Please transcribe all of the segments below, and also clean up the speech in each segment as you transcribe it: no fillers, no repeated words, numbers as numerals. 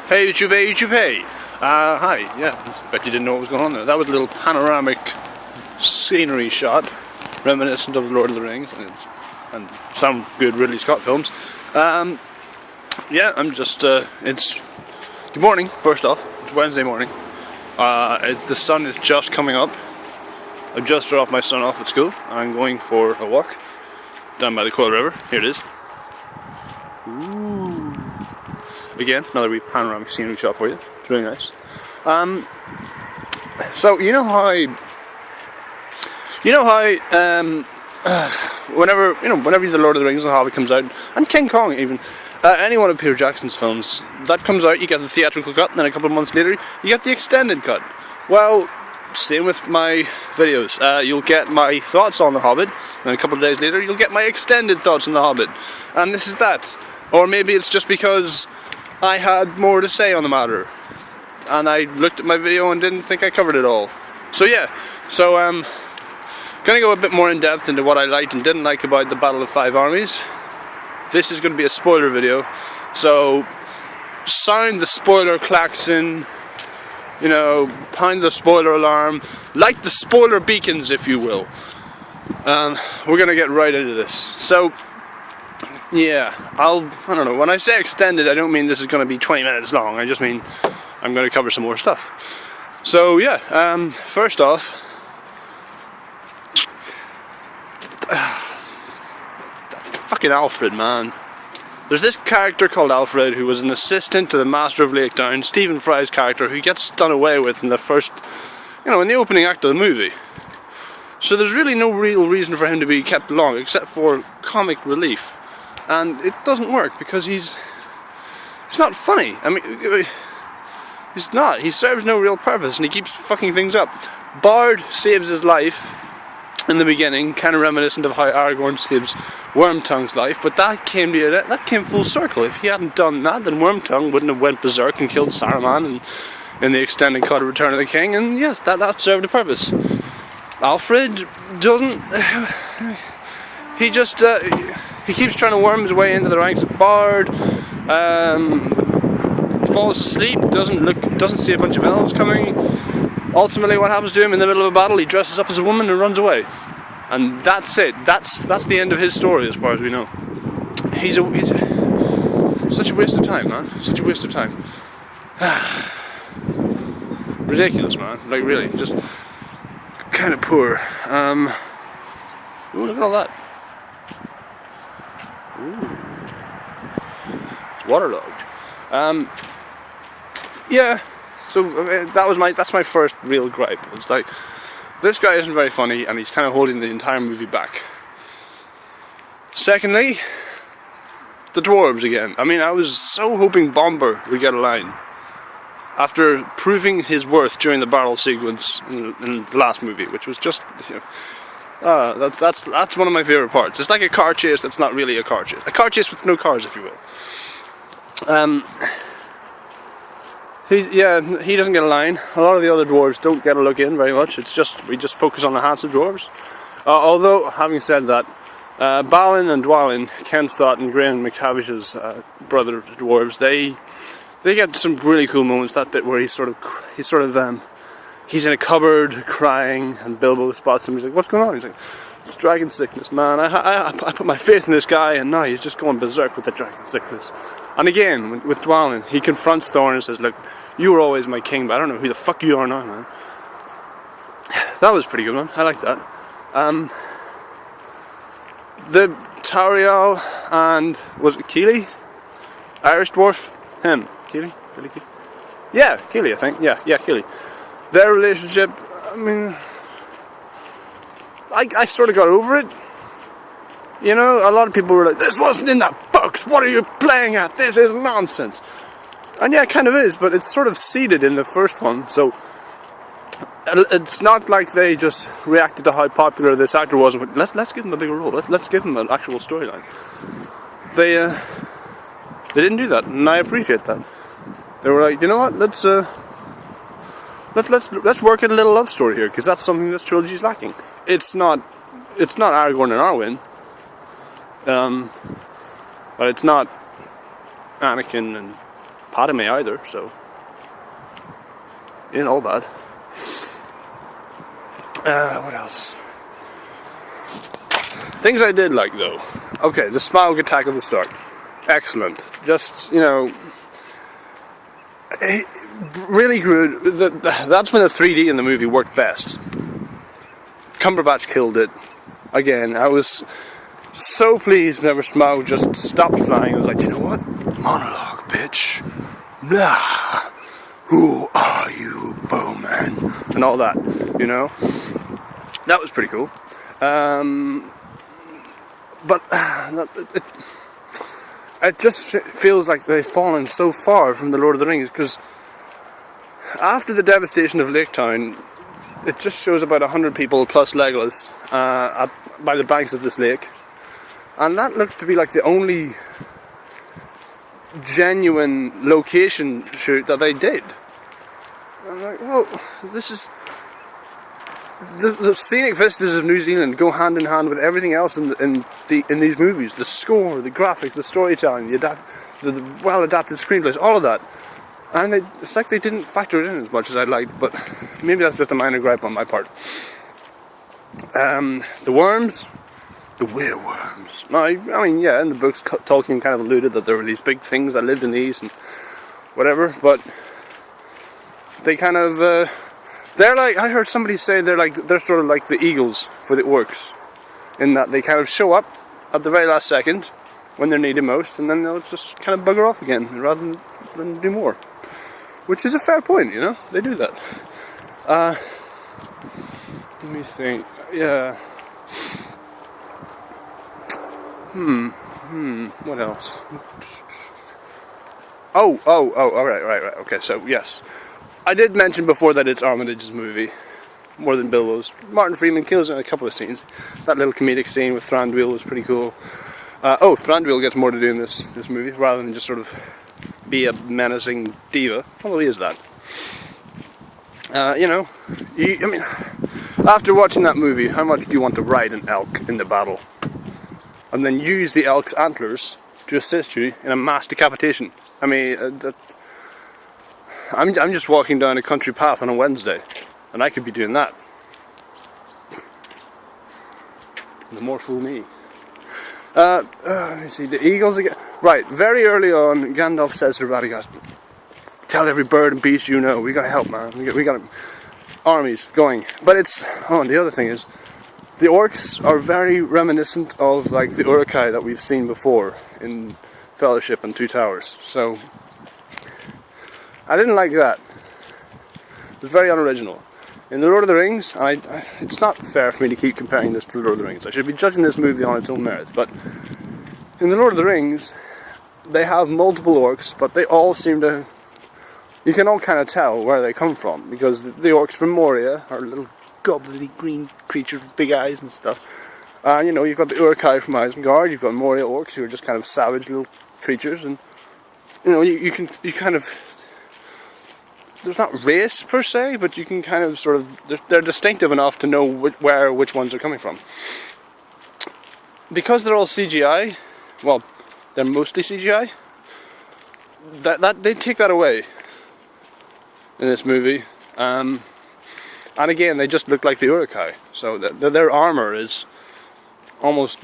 Hey YouTube, hey YouTube, hey! Hi, yeah, bet you didn't know what was going on there. That was a little panoramic scenery shot, reminiscent of Lord of the Rings, and some good Ridley Scott films. Yeah, I'm just, it's good morning, first off. It's Wednesday morning. The sun is just coming up. I've just dropped my son off at school. I'm going for a walk down by the Coil River. Here it is. Ooh. Again, another wee panoramic scenery shot for you. It's really nice. So you know how whenever the Lord of the Rings and The Hobbit comes out, and King Kong even, any one of Peter Jackson's films that comes out, you get the theatrical cut, and then a couple of months later you get the extended cut. Well, same with my videos. You'll get my thoughts on The Hobbit, and a couple of days later you'll get my extended thoughts on The Hobbit. And this is that. Or maybe it's just because I had more to say on the matter, and I looked at my video and didn't think I covered it all. So yeah, gonna go a bit more in depth into what I liked and didn't like about the Battle of Five Armies. This is gonna be a spoiler video, so sound the spoiler klaxon, you know, pound the spoiler alarm, light the spoiler beacons, if you will. We're gonna get right into this. So yeah, I don't know, when I say extended, I don't mean this is going to be 20 minutes long, I just mean I'm going to cover some more stuff. So yeah, first off, fucking Alfred, man. There's this character called Alfred who was an assistant to the Master of Lake Down, Stephen Fry's character, who gets done away with in the first, in the opening act of the movie. So there's really no real reason for him to be kept along, except for comic relief. And it doesn't work because he's not funny. I mean, he's not. He serves no real purpose and he keeps fucking things up. Bard saves his life in the beginning, kind of reminiscent of how Aragorn saves Wormtongue's life, but that came full circle. If he hadn't done that, then Wormtongue wouldn't have went berserk and killed Saruman in the extended cut of Return of the King, and yes, that served a purpose. Alfred doesn't. He just. He keeps trying to worm his way into the ranks of Bard, falls asleep, doesn't see a bunch of elves coming. Ultimately what happens to him in the middle of a battle, he dresses up as a woman and runs away. And that's it. That's the end of his story as far as we know. He's such a waste of time, man. Such a waste of time. Ridiculous, man. Like really, just kind of poor. Ooh, look at all that. Ooh. It's waterlogged. Yeah. So that's my first real gripe. It's like, this guy isn't very funny, and he's kind of holding the entire movie back. Secondly, the dwarves again. I mean, I was so hoping Bomber would get a line after proving his worth during the barrel sequence in the last movie, which was just, that's one of my favourite parts. It's like a car chase that's not really a car chase. A car chase with no cars, if you will. He doesn't get a line. A lot of the other dwarves don't get a look in very much. It's just, we just focus on the handsome dwarves. Although, having said that, Balin and Dwalin, Ken Stott and Graeme McTavish's brother dwarves, they get some really cool moments. That bit where he's in a cupboard crying, and Bilbo spots him. He's like, "What's going on?" He's like, "It's dragon sickness, man. I put my faith in this guy, and now he's just going berserk with the dragon sickness." And again, with Dwalin, he confronts Thorin and says, "Look, you were always my king, but I don't know who the fuck you are now, man." That was a pretty good one. I like that. The Tauriel and, was it Keely? Irish dwarf? Him. Keely? Yeah, Keely, I think. Yeah, Keely. Their relationship, I mean, I sort of got over it. You know, a lot of people were like, "This wasn't in the books, what are you playing at? This is nonsense." And yeah, it kind of is, but it's sort of seeded in the first one, so it's not like they just reacted to how popular this actor was and went, let's give him a bigger role, let's give him an actual storyline. They didn't do that, and I appreciate that. They were like, you know what, let's work in a little love story here, because that's something this trilogy's lacking. It's not Aragorn and Arwen, but it's not Anakin and Padme either, so ain't all bad. What else? Things I did like though. Okay, the Smaug attack at the start. Excellent. Just, you know, really good. That's when the 3D in the movie worked best. Cumberbatch killed it. Again, I was so pleased whenever Smaug just stopped flying. I was like, you know what? Monologue, bitch. Blah. Who are you, bowman? And all that, you know? That was pretty cool. But it just feels like they've fallen so far from the Lord of the Rings, because after the devastation of Lake Town, it just shows about 100 people plus Legolas by the banks of this lake, and that looked to be like the only genuine location shoot that they did. I'm like, well, this is... The scenic vistas of New Zealand go hand in hand with everything else in these movies. The score, the graphics, the storytelling, the well-adapted screenplays, all of that. And it's like they didn't factor it in as much as I'd liked, but maybe that's just a minor gripe on my part. The worms, the wereworms. I mean, yeah, in the books, Tolkien kind of alluded that there were these big things that lived in these and whatever, but they kind of... they're like, I heard somebody say they're sort of like the eagles for the orcs, in that they kind of show up at the very last second when they're needed most, and then they'll just kind of bugger off again rather than do more. Which is a fair point, you know? They do that. Let me think. Yeah. What else? Oh, right. Okay, so yes. I did mention before that it's Armitage's movie, more than Bilbo's. Martin Freeman kills it in a couple of scenes. That little comedic scene with Thranduil was pretty cool. Thranduil gets more to do in this movie, rather than just sort of be a menacing diva, although he is that. You know, I mean, after watching that movie, how much do you want to ride an elk in the battle? And then use the elk's antlers to assist you in a mass decapitation? I mean, I'm just walking down a country path on a Wednesday, and I could be doing that. The more fool me. Let me see, the eagles again. Right, very early on, Gandalf says to Radagast, "Tell every bird and beast you know, we gotta help, man. We got armies going." But it's, and the other thing is, the orcs are very reminiscent of like the Uruk-hai that we've seen before in Fellowship and Two Towers. So I didn't like that. It was very unoriginal. In The Lord of the Rings, it's not fair for me to keep comparing this to The Lord of the Rings. I should be judging this movie on its own merits, but in The Lord of the Rings, they have multiple orcs, but they all seem to... You can all kind of tell where they come from, because the orcs from Moria are little gobbly green creatures with big eyes and stuff. You know, you've got the Uruk-hai from Isengard, you've got Moria orcs who are just kind of savage little creatures, and you know, you kind of... There's not race per se, but you can kind of sort of... They're distinctive enough to know where which ones are coming from. Because they're all CGI, well, they're mostly CGI, that they take that away in this movie. And again, they just look like the Uruk-hai. So their armor is almost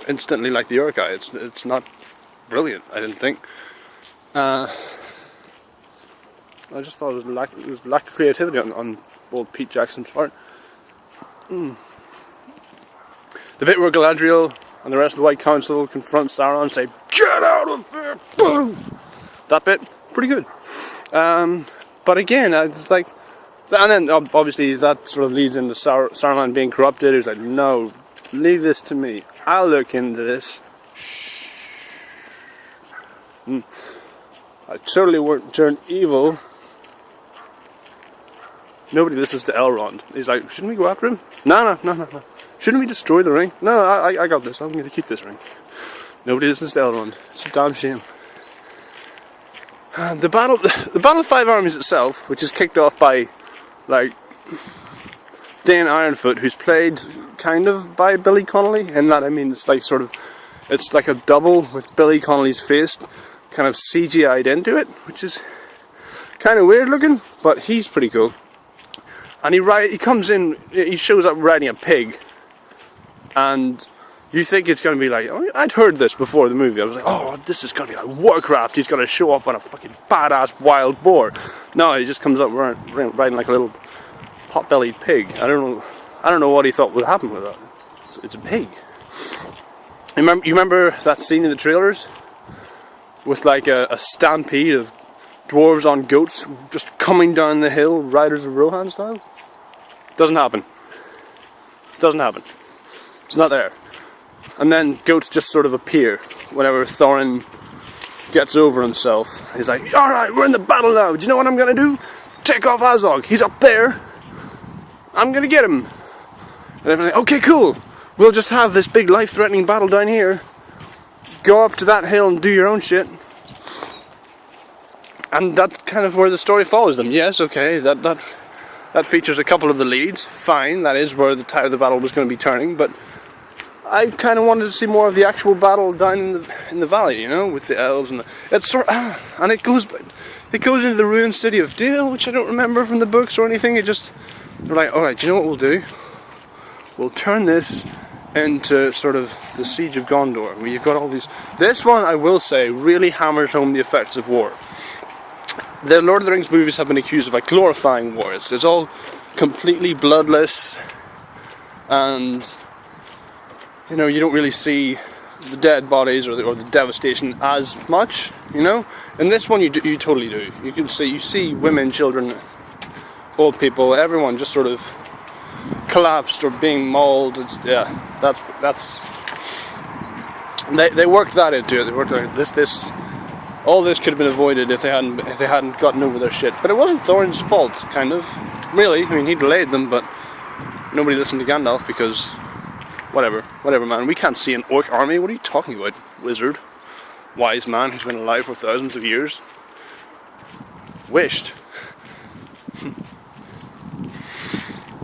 instantly like the Uruk-hai. It's not brilliant, I didn't think. I just thought it was lack of creativity on old Pete Jackson's part. The bit where Galadriel and the rest of the White Council confront Sauron and say, "Get out of there!" Boom! That bit, pretty good. But again, it's like, and then obviously that sort of leads into Saruman being corrupted. He's like, "No, leave this to me. I'll look into this." I totally won't turn evil. Nobody listens to Elrond. He's like, "Shouldn't we go after him?" No. Shouldn't we destroy the ring? No, I got this. I'm going to keep this ring. Nobody listens to Elrond. It's a damn shame. The Battle of Five Armies itself, which is kicked off by, like, Dane Ironfoot, who's played kind of by Billy Connolly, in that, I mean, it's like sort of, it's like a double with Billy Connolly's face, kind of CGI'd into it, which is kind of weird looking, but he's pretty cool. And he comes in, he shows up riding a pig, and you think it's going to be like, oh, I'd heard this before the movie. I was like, oh, this is going to be like Warcraft. He's going to show up on a fucking badass wild boar. No, he just comes up riding like a little pot-bellied pig. I don't know what he thought would happen with that. It's a pig. You remember that scene in the trailers with like a stampede of dwarves on goats just coming down the hill, Riders of Rohan style? Doesn't happen. Doesn't happen. It's not there. And then goats just sort of appear whenever Thorin gets over himself. He's like, alright, we're in the battle now. Do you know what I'm going to do? Take off Azog. He's up there. I'm going to get him. And everyone's like, okay, cool. We'll just have this big life-threatening battle down here. Go up to that hill and do your own shit. And that's kind of where the story follows them. Yes, okay, that features a couple of the leads. Fine, that is where the tide of the battle was going to be turning. But I kind of wanted to see more of the actual battle down in the valley, you know, with the elves and and it goes into the ruined city of Dale, which I don't remember from the books or anything. They're like, all right, do you know what we'll do? We'll turn this into sort of the Siege of Gondor, where you've got all these. This one, I will say, really hammers home the effects of war. The Lord of the Rings movies have been accused of like glorifying war. It's all completely bloodless, and you know, you don't really see the dead bodies or the devastation as much. You know, in this one, you totally do. You see women, children, old people, everyone just sort of collapsed or being mauled. They worked that into it. They worked like this. All this could have been avoided if they hadn't gotten over their shit. But it wasn't Thorin's fault, kind of. Really, I mean, he delayed them, but nobody listened to Gandalf because whatever, man. We can't see an orc army. What are you talking about, wizard? Wise man who's been alive for thousands of years. Wished.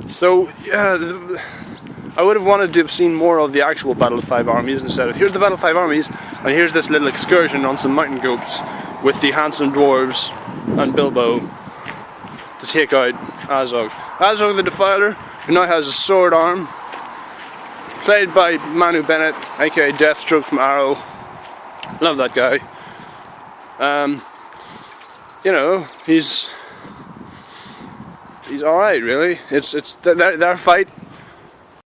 So, yeah, I would have wanted to have seen more of the actual Battle of Five Armies instead of, here's the Battle of Five Armies, and here's this little excursion on some mountain goats with the handsome dwarves and Bilbo to take out Azog. Azog the Defiler, who now has a sword arm, played by Manu Bennett, aka Deathstroke from Arrow. Love that guy. You know, he's alright, really. It's their fight